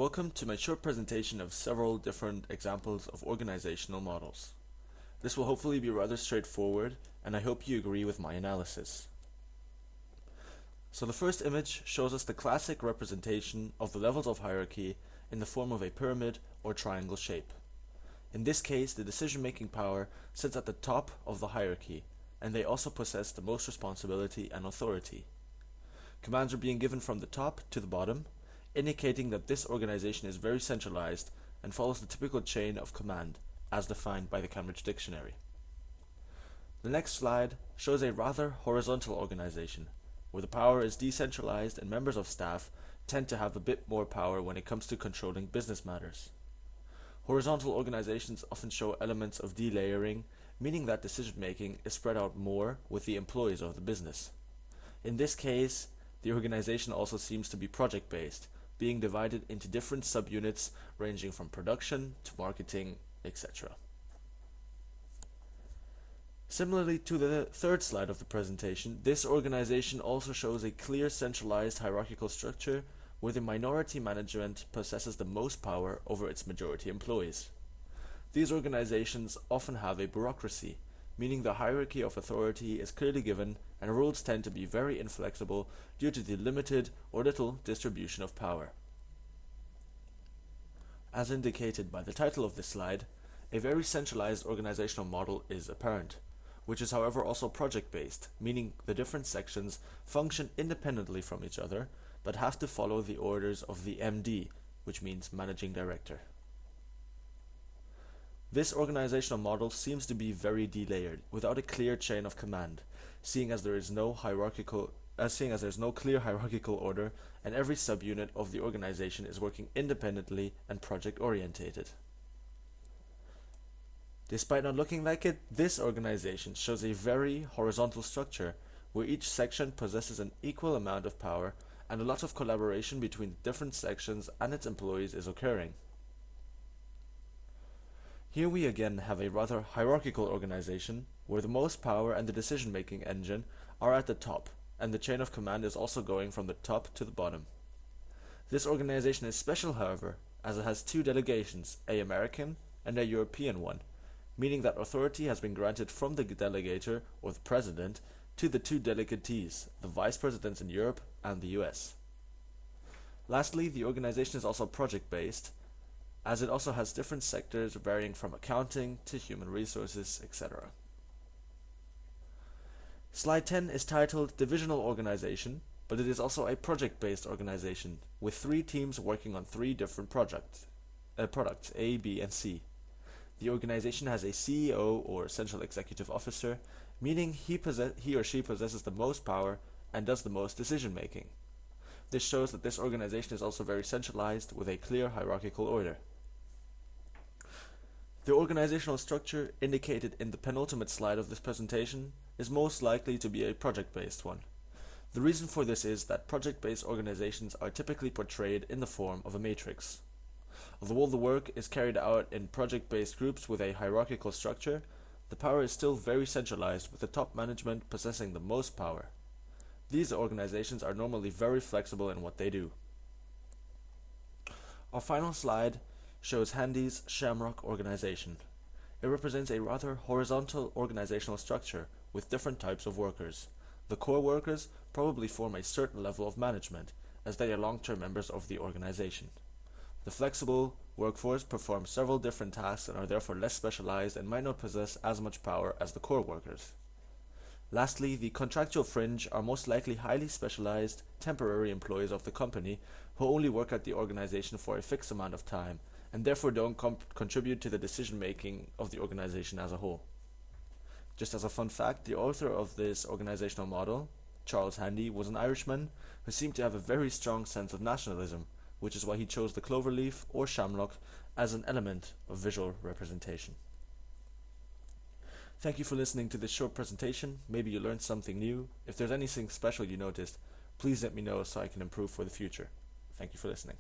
Welcome to my short presentation of several different examples of organizational models. This will hopefully be rather straightforward, and I hope you agree with my analysis. So the first image shows us the classic representation of the levels of hierarchy in the form of a pyramid or triangle shape. In this case, the decision-making power sits at the top of the hierarchy, and they also possess the most responsibility and authority. Commands are being given from the top to the bottom, indicating that this organization is very centralized and follows the typical chain of command, as defined by the Cambridge Dictionary. The next slide shows a rather horizontal organization, where the power is decentralized and members of staff tend to have a bit more power when it comes to controlling business matters. Horizontal organizations often show elements of delayering, meaning that decision-making is spread out more with the employees of the business. In this case, the organization also seems to be project-based, being divided into different subunits ranging from production to marketing, etc. Similarly to the third slide of the presentation, this organization also shows a clear centralized hierarchical structure where the minority management possesses the most power over its majority employees. These organizations often have a bureaucracy, meaning the hierarchy of authority is clearly given and rules tend to be very inflexible due to the limited or little distribution of power. As indicated by the title of this slide, a very centralized organizational model is apparent, which is however also project-based, meaning the different sections function independently from each other, but have to follow the orders of the MD, which means Managing Director. This organizational model seems to be very delayered, without a clear chain of command, seeing as there's no clear hierarchical order, and every subunit of the organization is working independently and project-orientated. Despite not looking like it, this organization shows a very horizontal structure, where each section possesses an equal amount of power, and a lot of collaboration between different sections and its employees is occurring. Here we again have a rather hierarchical organization, where the most power and the decision-making engine are at the top, and the chain of command is also going from the top to the bottom. This organization is special, however, as it has two delegations, a American and a European one, meaning that authority has been granted from the delegator, or the president, to the two delegatees, the vice presidents in Europe and the US. Lastly, the organization is also project-based, as it also has different sectors varying from accounting to human resources, etc. Slide 10 is titled Divisional Organization, but it is also a project-based organization, with 3 teams working on 3 different products A, B, and C. The organization has a CEO, or Central Executive Officer, meaning he or she possesses the most power and does the most decision-making. This shows that this organization is also very centralized, with a clear hierarchical order. The organizational structure indicated in the penultimate slide of this presentation is most likely to be a project-based one. The reason for this is that project-based organizations are typically portrayed in the form of a matrix. Although all the work is carried out in project-based groups with a hierarchical structure, the power is still very centralized, with the top management possessing the most power. These organizations are normally very flexible in what they do. Our final slide shows Handy's Shamrock organization. It represents a rather horizontal organizational structure with different types of workers. The core workers probably form a certain level of management, as they are long-term members of the organization. The flexible workforce performs several different tasks and are therefore less specialized and might not possess as much power as the core workers. Lastly, the contractual fringe are most likely highly specialized, temporary employees of the company who only work at the organization for a fixed amount of time, and therefore don't contribute to the decision-making of the organization as a whole. Just as a fun fact, the author of this organizational model, Charles Handy, was an Irishman who seemed to have a very strong sense of nationalism, which is why he chose the cloverleaf or shamrock as an element of visual representation. Thank you for listening to this short presentation. Maybe you learned something new. If there's anything special you noticed, please let me know so I can improve for the future. Thank you for listening.